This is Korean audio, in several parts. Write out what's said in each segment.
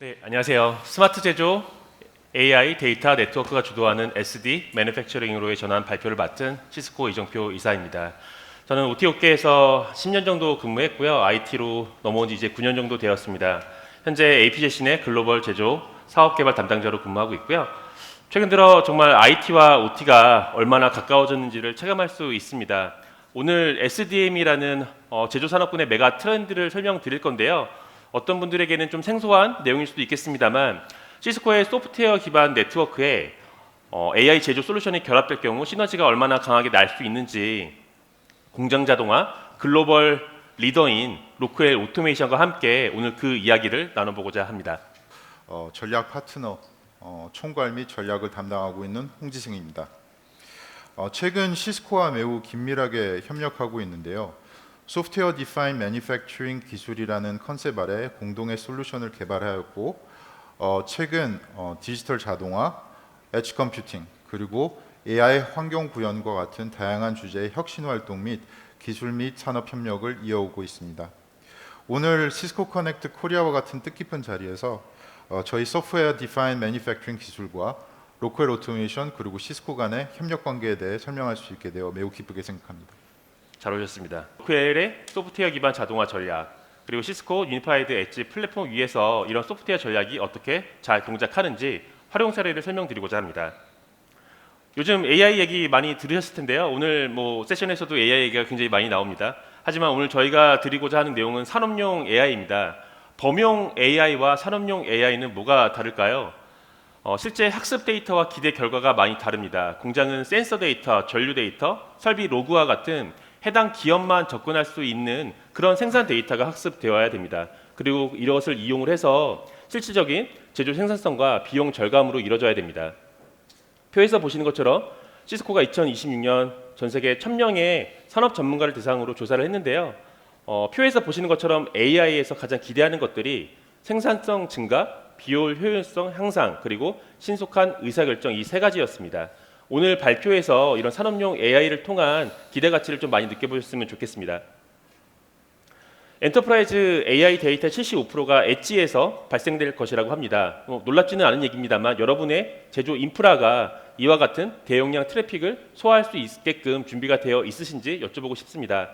네, 안녕하세요. 스마트 제조 AI 데이터 네트워크가 주도하는 SD 매니팩처링으로의 전환 발표를 맡은 시스코 이정표 이사입니다. 저는 OT 업계에서 10년 정도 근무했고요. IT로 넘어온 지 이제 9년 정도 되었습니다. 현재 AP제시 내 글로벌 제조 사업 개발 담당자로 근무하고 있고요. 최근 들어 정말 IT와 OT가 얼마나 가까워졌는지를 체감할 수 있습니다. 오늘 SDM이라는 제조 산업군의 메가 트렌드를 설명드릴 건데요. 어떤 분들에게는 좀 생소한 내용일 수도 있겠습니다만 시스코의 소프트웨어 기반 네트워크에 AI 제조 솔루션이 결합될 경우 시너지가 얼마나 강하게 날 수 있는지 공장 자동화 글로벌 리더인 로크웰 오토메이션과 함께 오늘 그 이야기를 나눠보고자 합니다. 전략 파트너 총괄 및 전략을 담당하고 있는 홍지승입니다. 최근 시스코와 매우 긴밀하게 협력하고 있는데요. 소프트웨어 디파인 매니팩처링 기술이라는 컨셉 아래 공동의 솔루션을 개발하였고 최근 디지털 자동화, 엣지 컴퓨팅, 그리고 AI 환경 구현과 같은 다양한 주제의 혁신 활동 및 기술 및 산업 협력을 이어오고 있습니다. 오늘 시스코 커넥트 코리아와 같은 뜻깊은 자리에서 저희 소프트웨어 디파인 매니팩처링 기술과 로컬 오토메이션 그리고 시스코 간의 협력 관계에 대해 설명할 수 있게 되어 매우 기쁘게 생각합니다. 잘 오셨습니다. 로크웰의 소프트웨어 기반 자동화 전략 그리고 시스코 유니파이드 엣지 플랫폼 위에서 이런 소프트웨어 전략이 어떻게 잘 동작하는지 활용 사례를 설명드리고자 합니다. 요즘 AI 얘기 많이 들으셨을 텐데요. 오늘 세션에서도 AI 얘기가 굉장히 많이 나옵니다. 하지만 오늘 저희가 드리고자 하는 내용은 산업용 AI입니다. 범용 AI와 산업용 AI는 뭐가 다를까요? 실제 학습 데이터와 기대 결과가 많이 다릅니다. 공장은 센서 데이터, 전류 데이터, 설비 로그와 같은 해당 기업만 접근할 수 있는 그런 생산 데이터가 학습되어야 됩니다. 그리고 이것을 이용을 해서 실질적인 제조 생산성과 비용 절감으로 이루어져야 됩니다. 표에서 보시는 것처럼 시스코가 2026년 전 세계 1000명의 산업 전문가를 대상으로 조사를 했는데요. 표에서 보시는 것처럼 AI에서 가장 기대하는 것들이 생산성 증가, 비효율 효율성 향상, 그리고 신속한 의사결정 이 세 가지였습니다. 오늘 발표에서 이런 산업용 AI를 통한 기대 가치를 좀 많이 느껴보셨으면 좋겠습니다. 엔터프라이즈 AI 데이터 75%가 엣지에서 발생될 것이라고 합니다. 놀랍지는 않은 얘기입니다만 여러분의 제조 인프라가 이와 같은 대용량 트래픽을 소화할 수 있게끔 준비가 되어 있으신지 여쭤보고 싶습니다.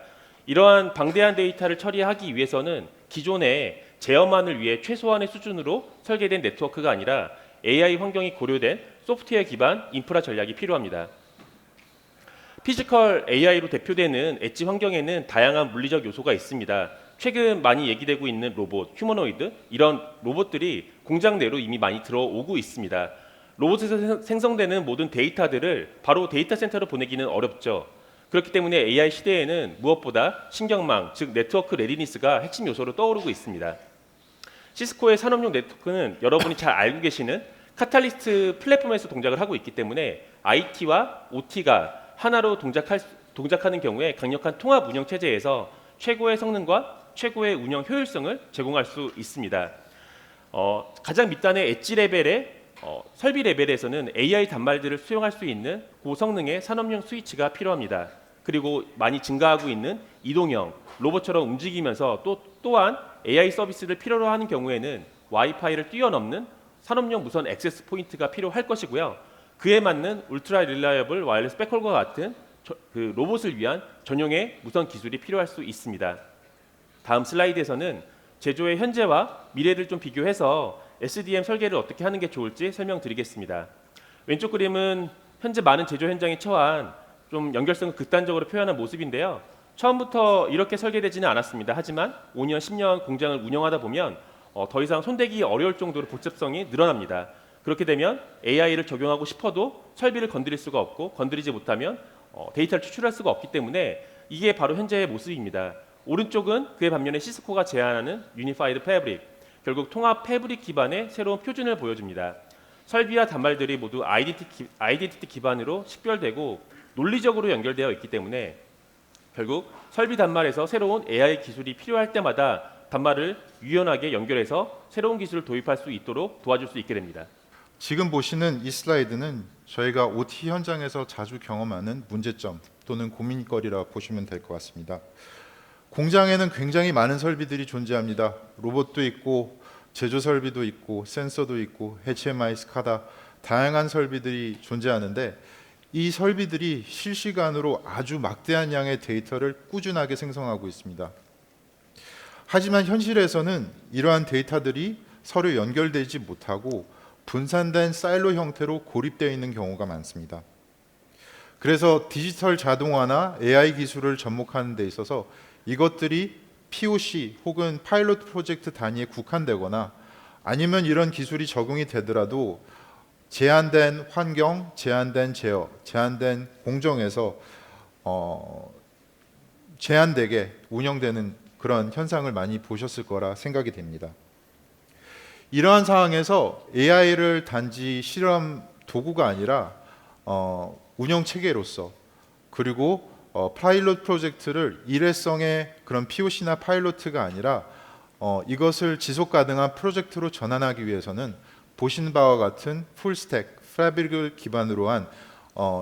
이러한 방대한 데이터를 처리하기 위해서는 기존의 제어만을 위해 최소한의 수준으로 설계된 네트워크가 아니라 AI 환경이 고려된 소프트웨어 기반 인프라 전략이 필요합니다. 피지컬 AI로 대표되는 엣지 환경에는 다양한 물리적 요소가 있습니다. 최근 많이 얘기되고 있는 로봇, 휴머노이드 이런 로봇들이 공장 내로 이미 많이 들어오고 있습니다. 로봇에서 생성되는 모든 데이터들을 바로 데이터 센터로 보내기는 어렵죠. 그렇기 때문에 AI 시대에는 무엇보다 신경망, 즉 네트워크 레디니스가 핵심 요소로 떠오르고 있습니다. 시스코의 산업용 네트워크는 여러분이 잘 알고 계시는 카탈리스트 플랫폼에서 동작을 하고 있기 때문에 IT와 OT가 하나로 동작하는 경우에 강력한 통합 운영 체제에서 최고의 성능과 최고의 운영 효율성을 제공할 수 있습니다. 가장 밑단의 엣지 레벨의 설비 레벨에서는 AI 단말들을 수용할 수 있는 고성능의 산업용 스위치가 필요합니다. 그리고 많이 증가하고 있는 이동형 로봇처럼 움직이면서 또한 AI 서비스를 필요로 하는 경우에는 와이파이를 뛰어넘는 산업용 무선 액세스 포인트가 필요할 것이고요. 그에 맞는 울트라 릴라이어블 와이어리스 백홀과 같은 그 로봇을 위한 전용의 무선 기술이 필요할 수 있습니다. 다음 슬라이드에서는 제조의 현재와 미래를 좀 비교해서 SDM 설계를 어떻게 하는 게 좋을지 설명드리겠습니다. 왼쪽 그림은 현재 많은 제조 현장에 처한 좀 연결성을 극단적으로 표현한 모습인데요. 처음부터 이렇게 설계되지는 않았습니다. 하지만 5년, 10년 공장을 운영하다 보면 더 이상 손대기 어려울 정도로 복잡성이 늘어납니다. 그렇게 되면 AI를 적용하고 싶어도 설비를 건드릴 수가 없고 건드리지 못하면 데이터를 추출할 수가 없기 때문에 이게 바로 현재의 모습입니다. 오른쪽은 그에 반면에 시스코가 제안하는 유니파이드 패브릭, 결국 통합 패브릭 기반의 새로운 표준을 보여줍니다. 설비와 단말들이 모두 아이덴티티 기반으로 식별되고 논리적으로 연결되어 있기 때문에 결국 설비 단말에서 새로운 AI 기술이 필요할 때마다 단말을 유연하게 연결해서 새로운 기술을 도입할 수 있도록 도와줄 수 있게 됩니다. 지금 보시는 이 슬라이드는 저희가 OT 현장에서 자주 경험하는 문제점 또는 고민거리라 보시면 될 것 같습니다. 공장에는 굉장히 많은 설비들이 존재합니다. 로봇도 있고 제조 설비도 있고 센서도 있고 HMI, 스카다 다양한 설비들이 존재하는데 이 설비들이 실시간으로 아주 막대한 양의 데이터를 꾸준하게 생성하고 있습니다. 하지만 현실에서는 이러한 데이터들이 서로 연결되지 못하고 분산된 사일로 형태로 고립되어 있는 경우가 많습니다. 그래서 디지털 자동화나 AI 기술을 접목하는 데 있어서 이것들이 POC 혹은 파일럿 프로젝트 단위에 국한되거나 아니면 이런 기술이 적용이 되더라도 제한된 환경, 제한된 제어, 제한된 공정에서 제한되게 운영되는 그런 현상을 많이 보셨을 거라 생각이 됩니다. 이러한 상황에서 AI를 단지 실험 도구가 아니라 운영 체계로서 그리고 파일럿 프로젝트를 일회성의 그런 POC나 파일럿가 아니라 이것을 지속 가능한 프로젝트로 전환하기 위해서는 보신 바와 같은 풀스택, 패브릭을 기반으로 한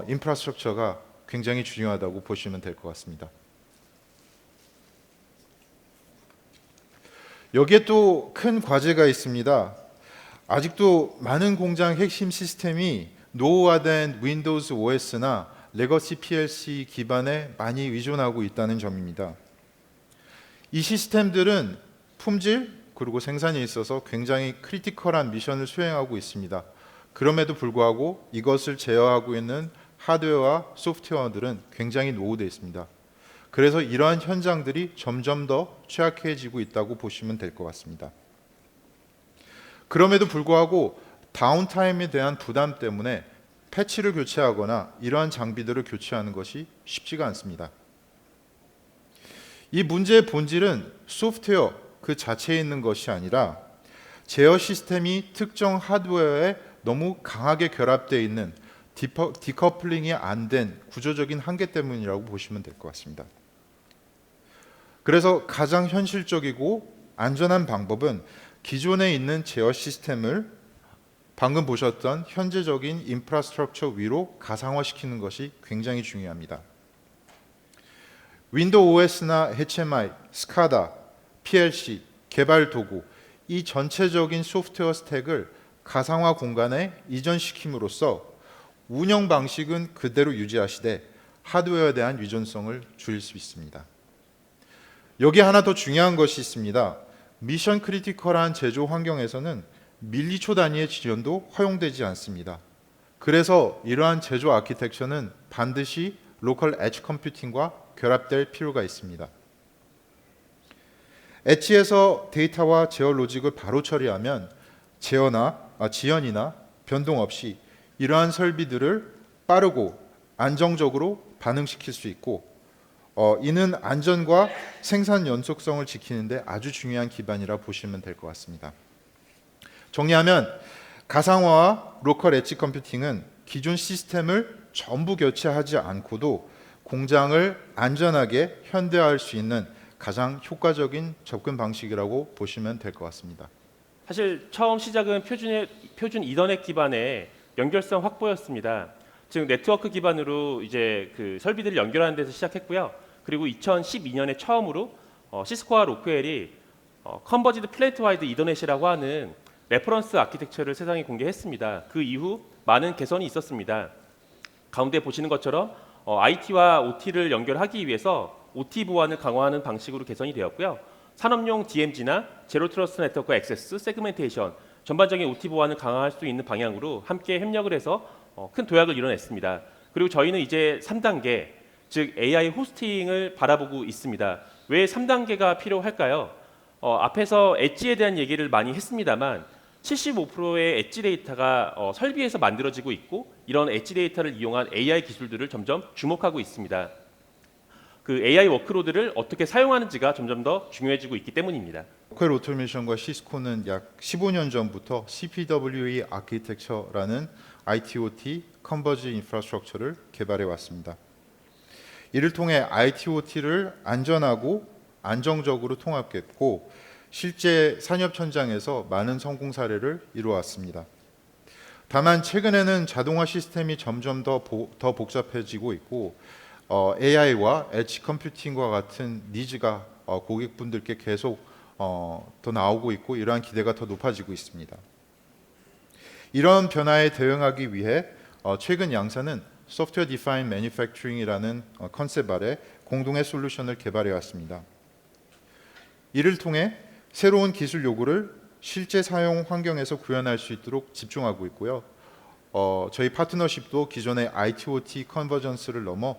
인프라스트럭처가 굉장히 중요하다고 보시면 될 것 같습니다. 여기에 또 큰 과제가 있습니다. 아직도 많은 공장 핵심 시스템이 노후화된 윈도우즈 OS나 레거시 PLC 기반에 많이 의존하고 있다는 점입니다. 이 시스템들은 품질 그리고 생산에 있어서 굉장히 크리티컬한 미션을 수행하고 있습니다. 그럼에도 불구하고 이것을 제어하고 있는 하드웨어와 소프트웨어들은 굉장히 노후되어 있습니다. 그래서 이러한 현장들이 점점 더 취약해지고 있다고 보시면 될 것 같습니다. 그럼에도 불구하고 다운타임에 대한 부담 때문에 패치를 교체하거나 이러한 장비들을 교체하는 것이 쉽지가 않습니다. 이 문제의 본질은 소프트웨어 그 자체에 있는 것이 아니라 제어 시스템이 특정 하드웨어에 너무 강하게 결합되어 있는 디커플링이 안 된 구조적인 한계 때문이라고 보시면 될 것 같습니다. 그래서 가장 현실적이고 안전한 방법은 기존에 있는 제어 시스템을 방금 보셨던 현재적인 인프라스트럭처 위로 가상화시키는 것이 굉장히 중요합니다. 윈도우 OS나 HMI, 스카다, PLC, 개발 도구 이 전체적인 소프트웨어 스택을 가상화 공간에 이전시킴으로써 운영 방식은 그대로 유지하시되 하드웨어에 대한 유전성을 줄일 수 있습니다. 여기 하나 더 중요한 것이 있습니다. 미션 크리티컬한 제조 환경에서는 밀리초 단위의 지연도 허용되지 않습니다. 그래서 이러한 제조 아키텍처는 반드시 로컬 엣지 컴퓨팅과 결합될 필요가 있습니다. 엣지에서 데이터와 제어 로직을 바로 처리하면 지연이나 변동 없이 이러한 설비들을 빠르고 안정적으로 반응시킬 수 있고 이는 안전과 생산 연속성을 지키는 데 아주 중요한 기반이라 보시면 될 것 같습니다. 정리하면 가상화와 로컬 엣지 컴퓨팅은 기존 시스템을 전부 교체하지 않고도 공장을 안전하게 현대화할 수 있는 가장 효과적인 접근 방식이라고 보시면 될 것 같습니다. 사실 처음 시작은 표준 이더넷 기반의 연결성 확보였습니다. 즉 네트워크 기반으로 이제 그 설비들을 연결하는 데서 시작했고요. 그리고 2012년에 처음으로 시스코와 로크웰이 컨버지드 플레이트 와이드 이더넷이라고 하는 레퍼런스 아키텍처를 세상에 공개했습니다. 그 이후 많은 개선이 있었습니다. 가운데 보시는 것처럼 IT와 OT를 연결하기 위해서 OT 보안을 강화하는 방식으로 개선이 되었고요. 산업용 DMZ나 제로 트러스트 네트워크 액세스, 세그멘테이션 전반적인 OT 보안을 강화할 수 있는 방향으로 함께 협력을 해서 큰 도약을 이뤄냈습니다. 그리고 저희는 이제 3단계, 즉 AI 호스팅을 바라보고 있습니다. 왜 3단계가 필요할까요? 앞에서 엣지에 대한 얘기를 많이 했습니다만 75%의 엣지 데이터가 설비에서 만들어지고 있고 이런 엣지 데이터를 이용한 AI 기술들을 점점 주목하고 있습니다. 그 AI 워크로드를 어떻게 사용하는지가 점점 더 중요해지고 있기 때문입니다. 로컬 오토메이션과 시스코는 약 15년 전부터 CPWE 아키텍처라는 IT/OT 컨버지 인프라스트럭처를 개발해 왔습니다. 이를 통해 IT/OT를 안전하고 안정적으로 통합했고 실제 산업 현장에서 많은 성공 사례를 이루어왔습니다. 다만 최근에는 자동화 시스템이 점점 더 복잡해지고 있고 AI와 엣지 컴퓨팅과 같은 니즈가 고객분들께 계속 더 나오고 있고 이러한 기대가 더 높아지고 있습니다. 이런 변화에 대응하기 위해 최근 양사는 소프트웨어 디파인 매니팩처링이라는 컨셉 아래 공동의 솔루션을 개발해 왔습니다. 이를 통해 새로운 기술 요구를 실제 사용 환경에서 구현할 수 있도록 집중하고 있고요. 저희 파트너십도 기존의 IT/OT 컨버전스를 넘어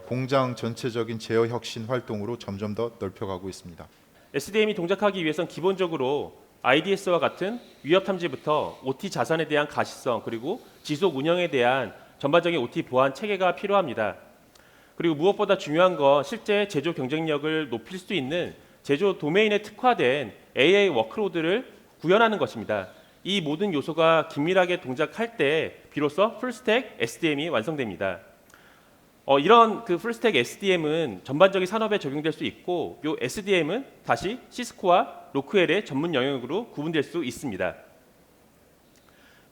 공장 전체적인 제어 혁신 활동으로 점점 더 넓혀가고 있습니다. SDM이 동작하기 위해선 기본적으로 IDS와 같은 위협 탐지부터 OT 자산에 대한 가시성 그리고 지속 운영에 대한 전반적인 OT 보안 체계가 필요합니다. 그리고 무엇보다 중요한 건 실제 제조 경쟁력을 높일 수 있는 제조 도메인에 특화된 AI 워크로드를 구현하는 것입니다. 이 모든 요소가 긴밀하게 동작할 때 비로소 풀스택 SDM이 완성됩니다. 이런 그 풀스택 SDM은 전반적인 산업에 적용될 수 있고, 이 SDM은 다시 시스코와 로크웰의 전문 영역으로 구분될 수 있습니다.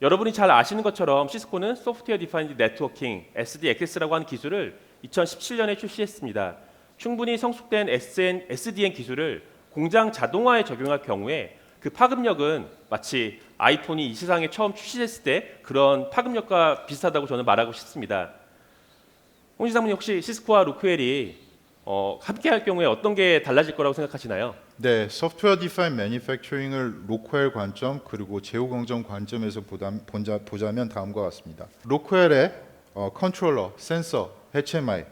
여러분이 잘 아시는 것처럼 시스코는 소프트웨어 디파인드 네트워킹 SDXS라고 하는 기술을 2017년에 출시했습니다. 충분히 성숙된 SDN 기술을 공장 자동화에 적용할 경우에 그 파급력은 마치 아이폰이 이 세상에 처음 출시됐을 때 그런 파급력과 비슷하다고 저는 말하고 싶습니다. 홍 시사모님 혹시 시스코와 로크웰이 함께할 경우에 어떤 게 달라질 거라고 생각하시나요? 네, 소프트웨어 디파인 매니팩처링을 로크웰 관점 그리고 제휴 공정 관점에서 보자면 다음과 같습니다. 로크웰의 컨트롤러, 센서, HMI,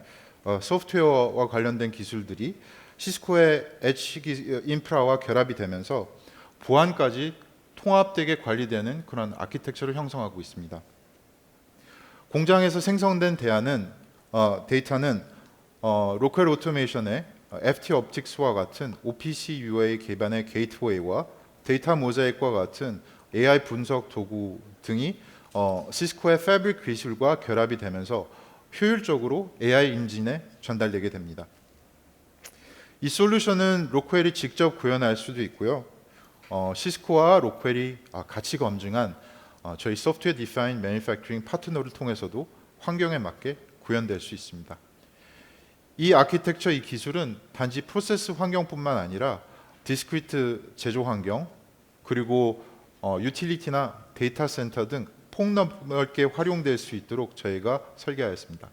소프트웨어와 관련된 기술들이 시스코의 엣지 인프라와 결합이 되면서 보안까지 통합되게 관리되는 그런 아키텍처를 형성하고 있습니다. 공장에서 생성된 데이터는 로컬 오토메이션의 FT 옵틱스와 같은 OPC UA 기반의 게이트웨이와 데이터 모자이크와 같은 AI 분석 도구 등이 시스코의 패브릭 기술과 결합이 되면서 효율적으로 AI 엔진에 전달되게 됩니다. 이 솔루션은 로크웰이 직접 구현할 수도 있고요. 시스코와 로크웰이 같이 검증한 저희 소프트웨어 디파인 매니팩처링 파트너를 통해서도 환경에 맞게 구현될 수 있습니다. 이 아키텍처, 이 기술은 단지 프로세스 환경뿐만 아니라 디스크리트 제조 환경 그리고 유틸리티나 데이터 센터 등 폭넓게 활용될 수 있도록 저희가 설계하였습니다.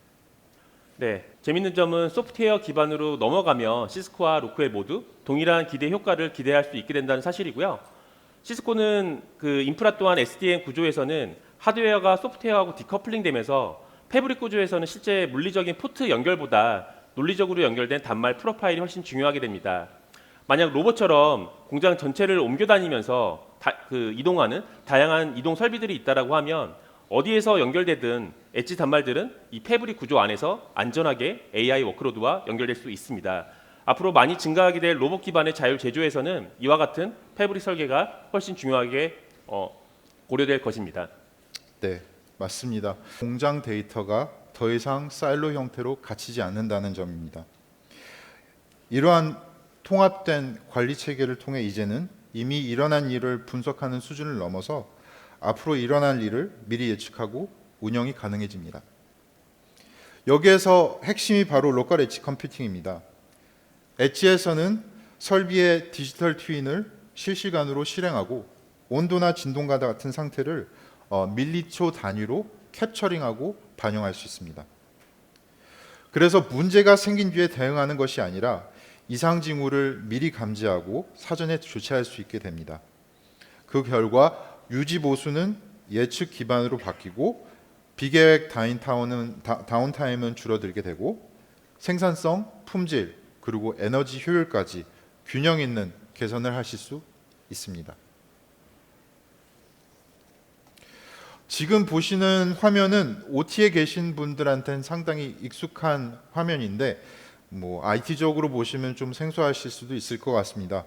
네, 재밌는 점은 소프트웨어 기반으로 넘어가면 시스코와 로크웰 모두 동일한 기대 효과를 기대할 수 있게 된다는 사실이고요. 시스코는 그 인프라 또한 SDN 구조에서는 하드웨어가 소프트웨어하고 디커플링 되면서 패브릭 구조에서는 실제 물리적인 포트 연결보다 논리적으로 연결된 단말 프로파일이 훨씬 중요하게 됩니다. 만약 로봇처럼 공장 전체를 옮겨 다니면서 이동하는 다양한 이동 설비들이 있다라고 하면 어디에서 연결되든 엣지 단말들은 이 패브릭 구조 안에서 안전하게 AI 워크로드와 연결될 수 있습니다. 앞으로 많이 증가하게 될 로봇 기반의 자율 제조에서는 이와 같은 패브릭 설계가 훨씬 중요하게 고려될 것입니다. 네, 맞습니다. 공장 데이터가 더 이상 사일로 형태로 갇히지 않는다는 점입니다. 이러한 통합된 관리 체계를 통해 이제는 이미 일어난 일을 분석하는 수준을 넘어서 앞으로 일어날 일을 미리 예측하고 운영이 가능해집니다. 여기에서 핵심이 바로 로컬 엣지 컴퓨팅입니다. 엣지에서는 설비의 디지털 트윈을 실시간으로 실행하고 온도나 진동과 같은 상태를 밀리초 단위로 캡처링하고 반영할 수 있습니다. 그래서 문제가 생긴 뒤에 대응하는 것이 아니라 이상 징후를 미리 감지하고 사전에 조치할 수 있게 됩니다. 그 결과 유지 보수는 예측 기반으로 바뀌고 비계획 다운타임은 줄어들게 되고 생산성, 품질, 그리고 에너지 효율까지 균형 있는 개선을 하실 수 있습니다. 지금 보시는 화면은 OT에 계신 분들한테는 상당히 익숙한 화면인데 IT적으로 보시면 좀 생소하실 수도 있을 것 같습니다.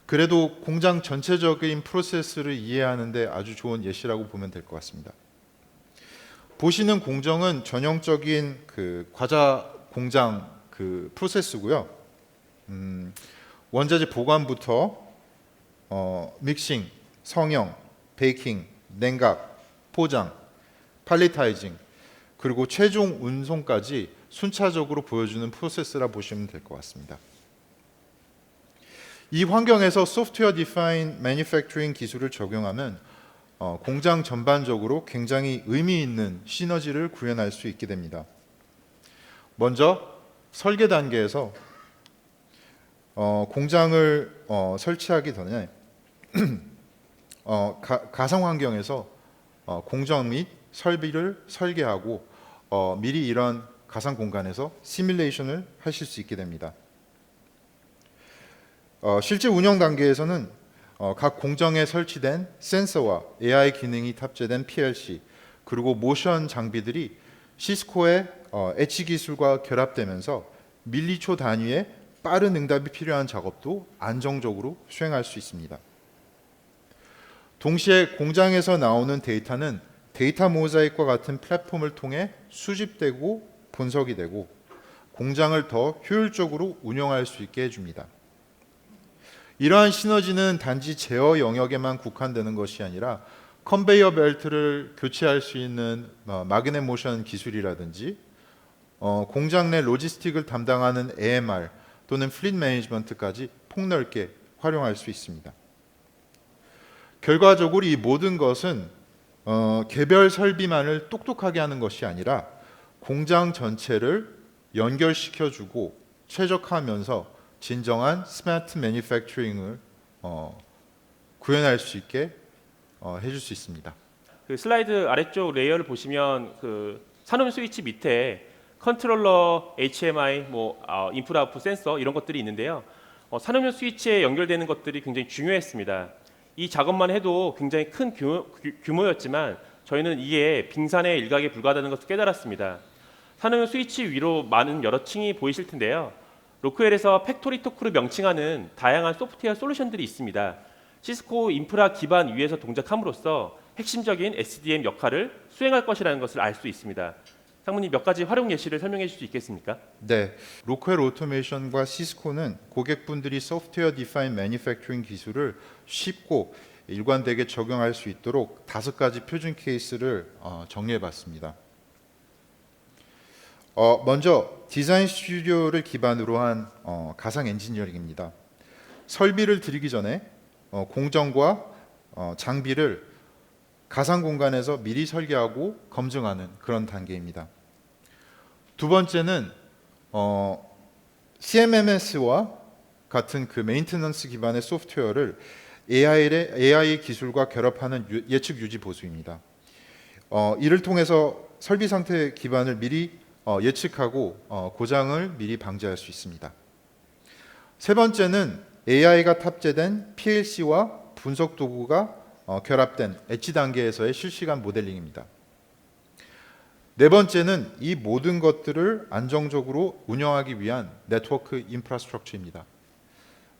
그래도 공장 전체적인 프로세스를 이해하는 데 아주 좋은 예시라고 보면 될 것 같습니다. 보시는 공정은 전형적인 그 과자 공장 그 프로세스고요. 원자재 보관부터 믹싱, 성형, 베이킹, 냉각, 포장, 팔리타이징, 그리고 최종 운송까지 순차적으로 보여주는 프로세스라 보시면 될 것 같습니다. 이 환경에서 소프트웨어 디파인 매니팩처링 기술을 적용하면 공장 전반적으로 굉장히 의미 있는 시너지를 구현할 수 있게 됩니다. 먼저 설계 단계에서 공장을 설치하기 전에 가상 환경에서 공정 및 설비를 설계하고 미리 이런 가상 공간에서 시뮬레이션을 하실 수 있게 됩니다. 실제 운영 단계에서는 각 공정에 설치된 센서와 AI 기능이 탑재된 PLC 그리고 모션 장비들이 시스코의 엣지 기술과 결합되면서 밀리초 단위의 빠른 응답이 필요한 작업도 안정적으로 수행할 수 있습니다. 동시에 공장에서 나오는 데이터는 데이터 모자이크와 같은 플랫폼을 통해 수집되고 분석이 되고 공장을 더 효율적으로 운영할 수 있게 해줍니다. 이러한 시너지는 단지 제어 영역에만 국한되는 것이 아니라 컨베이어 벨트를 교체할 수 있는 마그넷 모션 기술이라든지 공장 내 로지스틱을 담당하는 AMR 또는 플릿 매니지먼트까지 폭넓게 활용할 수 있습니다. 결과적으로 이 모든 것은 개별 설비만을 똑똑하게 하는 것이 아니라 공장 전체를 연결시켜주고 최적화하면서 진정한 스마트 매니팩처링을 구현할 수 있게 해줄 수 있습니다. 그 슬라이드 아래쪽 레이어를 보시면 그 산업 스위치 밑에 컨트롤러, HMI, 인풋 아웃풋 센서 이런 것들이 있는데요. 산업용 스위치에 연결되는 것들이 굉장히 중요했습니다. 이 작업만 해도 굉장히 큰 규모였지만 저희는 이게 빙산의 일각에 불과하다는 것을 깨달았습니다. 산업용 스위치 위로 많은 여러 층이 보이실 텐데요. 로크웰에서 팩토리 토크로 명칭하는 다양한 소프트웨어 솔루션들이 있습니다. 시스코 인프라 기반 위에서 동작함으로써 핵심적인 SDM 역할을 수행할 것이라는 것을 알 수 있습니다. 상무님 몇 가지 활용 예시를 설명해 주실 수 있겠습니까? 네, 로크웰 오토메이션과 시스코는 고객분들이 소프트웨어 디파인 매니팩처링 기술을 쉽고 일관되게 적용할 수 있도록 5가지 표준 케이스를 정리해봤습니다. 먼저 디자인 스튜디오를 기반으로 한 가상 엔지니어링입니다. 설비를 들이기 전에 공정과 장비를 가상 공간에서 미리 설계하고 검증하는 그런 단계입니다. 두 번째는 CMMS와 같은 그 메인테넌스 기반의 소프트웨어를 AI 기술과 결합하는 예측 유지 보수입니다. 이를 통해서 설비 상태 기반을 미리 예측하고 고장을 미리 방지할 수 있습니다. 세 번째는 AI가 탑재된 PLC와 분석 도구가 결합된 엣지 단계에서의 실시간 모델링입니다. 네 번째는 이 모든 것들을 안정적으로 운영하기 위한 네트워크 인프라스트럭처입니다.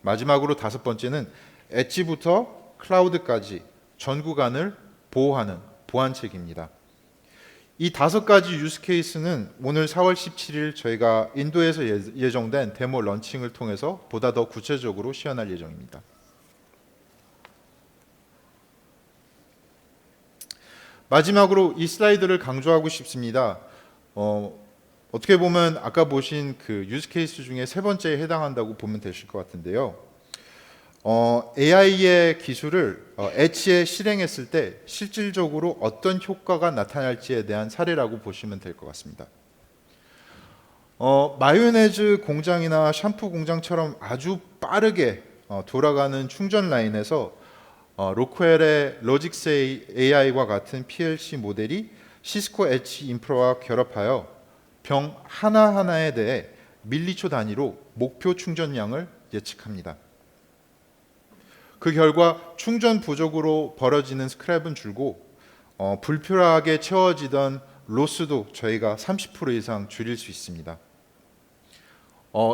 마지막으로 5번째는 엣지부터 클라우드까지 전 구간을 보호하는 보안책입니다. 이 5가지 유스 케이스는 오늘 4월 17일 저희가 인도에서 예정된 데모 런칭을 통해서 보다 더 구체적으로 시연할 예정입니다. 마지막으로 이 슬라이드를 강조하고 싶습니다. 어떻게 보면 아까 보신 그 유스 케이스 중에 3번째에 해당한다고 보면 되실 것 같은데요. AI의 기술을 엣지에 실행했을 때 실질적으로 어떤 효과가 나타날지에 대한 사례라고 보시면 될 것 같습니다. 마요네즈 공장이나 샴푸 공장처럼 아주 빠르게 돌아가는 충전 라인에서 로크웰의 로직스 AI와 같은 PLC 모델이 시스코 엣지 인프라와 결합하여 병 하나하나에 대해 밀리초 단위로 목표 충전량을 예측합니다. 그 결과 충전 부족으로 벌어지는 스크랩은 줄고 불필요하게 채워지던 로스도 저희가 30% 이상 줄일 수 있습니다.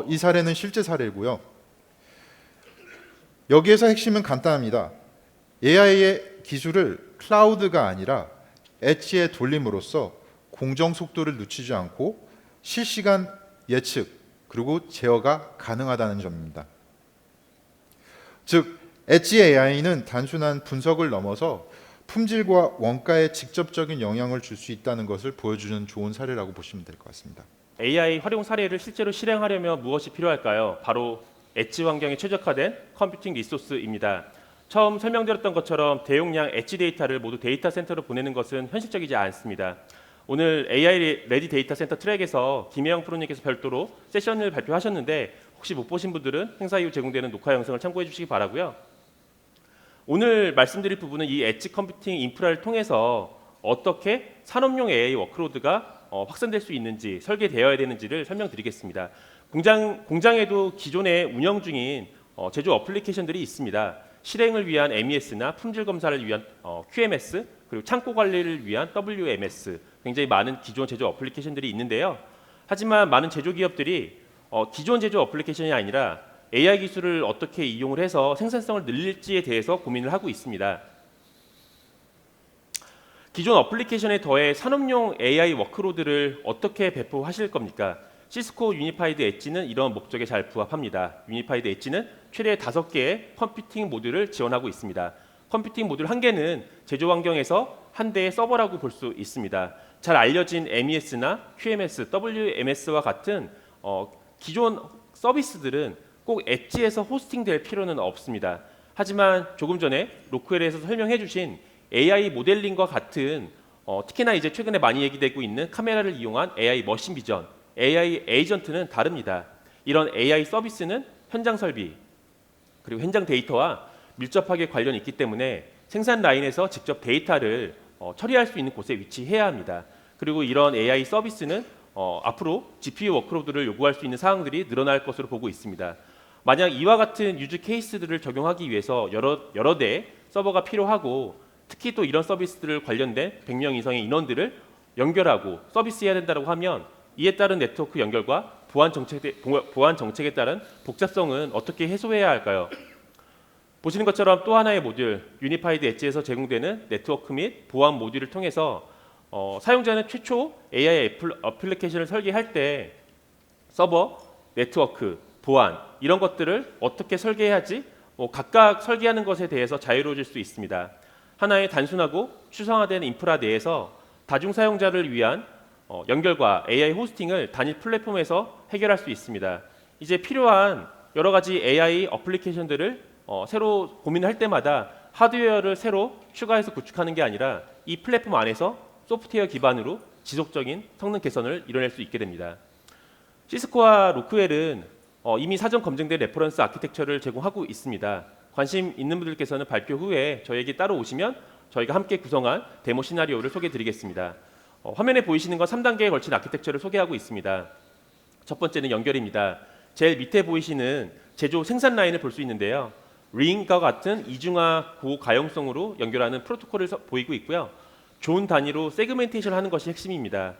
이 사례는 실제 사례고요. 여기에서 핵심은 간단합니다. AI의 기술을 클라우드가 아니라 엣지에 돌림으로써 공정 속도를 늦추지 않고 실시간 예측 그리고 제어가 가능하다는 점입니다. 즉 엣지 AI는 단순한 분석을 넘어서 품질과 원가에 직접적인 영향을 줄 수 있다는 것을 보여주는 좋은 사례라고 보시면 될 것 같습니다. AI 활용 사례를 실제로 실행하려면 무엇이 필요할까요? 바로 엣지 환경에 최적화된 컴퓨팅 리소스입니다. 처음 설명드렸던 것처럼 대용량 엣지 데이터를 모두 데이터 센터로 보내는 것은 현실적이지 않습니다. 오늘 AI 레디 데이터 센터 트랙에서 김혜영 프로님께서 별도로 세션을 발표하셨는데 혹시 못 보신 분들은 행사 이후 제공되는 녹화 영상을 참고해 주시기 바라고요. 오늘 말씀드릴 부분은 이 엣지 컴퓨팅 인프라를 통해서 어떻게 산업용 AI 워크로드가 확산될 수 있는지 설계되어야 되는지를 설명드리겠습니다. 공장에도 기존에 운영 중인 제조 어플리케이션들이 있습니다. 실행을 위한 MES나 품질 검사를 위한 QMS, 그리고 창고 관리를 위한 WMS, 굉장히 많은 기존 제조 어플리케이션들이 있는데요. 하지만 많은 제조 기업들이 기존 제조 어플리케이션이 아니라 AI 기술을 어떻게 이용을 해서 생산성을 늘릴지에 대해서 고민을 하고 있습니다. 기존 어플리케이션에 더해 산업용 AI 워크로드를 어떻게 배포하실 겁니까? 시스코 유니파이드 엣지는 이런 목적에 잘 부합합니다. 유니파이드 엣지는 최대 5개의 컴퓨팅 모듈을 지원하고 있습니다. 컴퓨팅 모듈 1개는 제조 환경에서 한 대의 서버라고 볼 수 있습니다. 잘 알려진 MES나 QMS, WMS와 같은 기존 서비스들은 꼭 엣지에서 호스팅될 필요는 없습니다. 하지만 조금 전에 로크웰에서 설명해 주신 AI 모델링과 같은 특히나 이제 최근에 많이 얘기되고 있는 카메라를 이용한 AI 머신 비전, AI 에이전트는 다릅니다. 이런 AI 서비스는 현장 설비 그리고 현장 데이터와 밀접하게 관련이 있기 때문에 생산 라인에서 직접 데이터를 처리할 수 있는 곳에 위치해야 합니다. 그리고 이런 AI 서비스는 앞으로 GPU 워크로드를 요구할 수 있는 사항들이 늘어날 것으로 보고 있습니다. 만약 이와 같은 유즈 케이스들을 적용하기 위해서 여러 대의 서버가 필요하고 특히 또 이런 서비스들 관련된 100명 이상의 인원들을 연결하고 서비스해야 된다고 하면 이에 따른 네트워크 연결과 보안 정책에 따른 복잡성은 어떻게 해소해야 할까요? 보시는 것처럼 또 하나의 모듈 유니파이드 엣지에서 제공되는 네트워크 및 보안 모듈을 통해서 사용자는 최초 AI 어플리케이션을 설계할 때 서버, 네트워크, 보안 이런 것들을 어떻게 설계해야지 각각 설계하는 것에 대해서 자유로워질 수 있습니다. 하나의 단순하고 추상화된 인프라 내에서 다중 사용자를 위한 연결과 AI 호스팅을 단일 플랫폼에서 해결할 수 있습니다. 이제 필요한 여러 가지 AI 어플리케이션들을 새로 고민할 때마다 하드웨어를 새로 추가해서 구축하는 게 아니라 이 플랫폼 안에서 소프트웨어 기반으로 지속적인 성능 개선을 이뤄낼 수 있게 됩니다. 시스코와 로크웰은 이미 사전 검증된 레퍼런스 아키텍처를 제공하고 있습니다. 관심 있는 분들께서는 발표 후에 저에게 따로 오시면 저희가 함께 구성한 데모 시나리오를 소개해드리겠습니다. 화면에 보이시는 건 3단계에 걸친 아키텍처를 소개하고 있습니다. 첫 번째는 연결입니다. 제일 밑에 보이시는 제조 생산 라인을 볼 수 있는데요. 링과 같은 이중화 고가용성으로 연결하는 프로토콜을 보이고 있고요. 존 단위로 세그멘테이션 하는 것이 핵심입니다.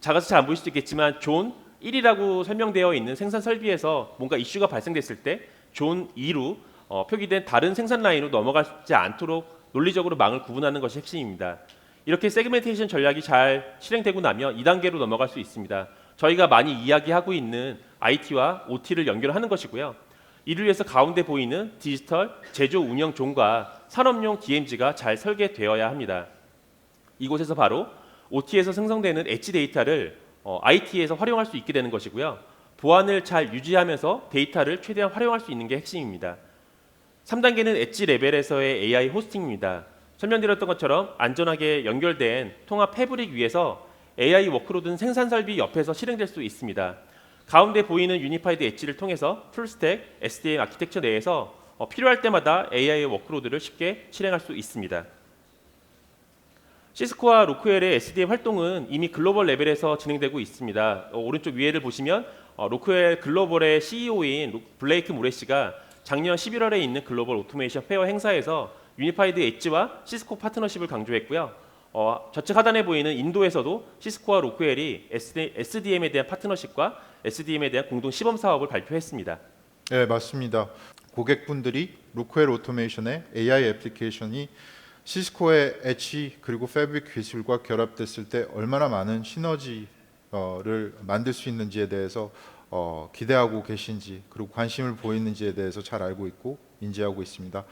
작아서 잘 안 보일 수도 있겠지만 존 1이라고 설명되어 있는 생산 설비에서 뭔가 이슈가 발생됐을 때 존 2로 표기된 다른 생산 라인으로 넘어가지 않도록 논리적으로 망을 구분하는 것이 핵심입니다. 이렇게 세그멘테이션 전략이 잘 실행되고 나면 2단계로 넘어갈 수 있습니다. 저희가 많이 이야기하고 있는 IT와 OT를 연결하는 것이고요. 이를 위해서 가운데 보이는 디지털 제조 운영 존과 산업용 DMZ가 잘 설계되어야 합니다. 이곳에서 바로 OT에서 생성되는 엣지 데이터를 IT에서 활용할 수 있게 되는 것이고요. 보안을 잘 유지하면서 데이터를 최대한 활용할 수 있는 게 핵심입니다. 3단계는 엣지 레벨에서의 AI 호스팅입니다. 설명드렸던 것처럼 안전하게 연결된 통합 패브릭 위에서 AI 워크로드는 생산 설비 옆에서 실행될 수 있습니다. 가운데 보이는 유니파이드 엣지를 통해서 풀스택 SDM 아키텍처 내에서 필요할 때마다 AI 워크로드를 쉽게 실행할 수 있습니다. 시스코와 로크웰의 SDM 활동은 이미 글로벌 레벨에서 진행되고 있습니다. 오른쪽 위에를 보시면 로크웰 글로벌의 CEO인 블레이크 모레시가 작년 11월에 있는 글로벌 오토메이션 페어 행사에서 유니파이드 엣지와 시스코 파트너십을 강조했고요. 좌측 하단에 보이는 인도에서도 시스코와 로크웰이 SDM에 대한 파트너십과 SDM에 대한 공동 시범 사업을 발표했습니다. 네, 맞습니다. 고객분들이 로크웰 오토메이션의 AI 애플리케이션이 시스코의 엣지 그리고 패브릭 기술과 결합됐을 때 얼마나 많은 시너지를 만들 수 있는지에 대해서 기대하고 계신지 그리고 관심을 보이는지에 대해서 잘 알고 있고 인지하고 있습니다.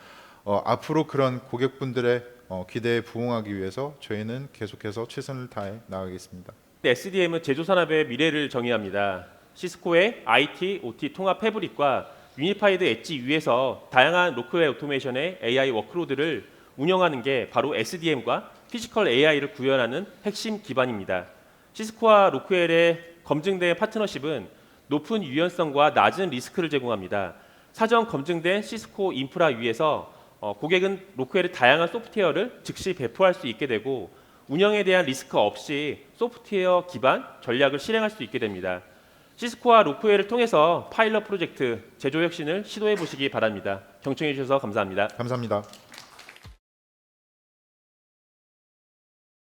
앞으로 그런 고객분들의 기대에 부응하기 위해서 저희는 계속해서 최선을 다해 나가겠습니다. SDM은 제조 산업의 미래를 정의합니다. 시스코의 IT, OT 통합 패브릭과 유니파이드 엣지 위에서 다양한 로크웨어 오토메이션의 AI 워크로드를 운영하는 게 바로 SDM과 피지컬 AI를 구현하는 핵심 기반입니다. 시스코와 로크웰의 검증된 파트너십은 높은 유연성과 낮은 리스크를 제공합니다. 사전 검증된 시스코 인프라 위에서 고객은 로크웰의 다양한 소프트웨어를 즉시 배포할 수 있게 되고 운영에 대한 리스크 없이 소프트웨어 기반 전략을 실행할 수 있게 됩니다. 시스코와 로크웰을 통해서 파일럿 프로젝트 제조 혁신을 시도해 보시기 바랍니다. 경청해 주셔서 감사합니다. 감사합니다.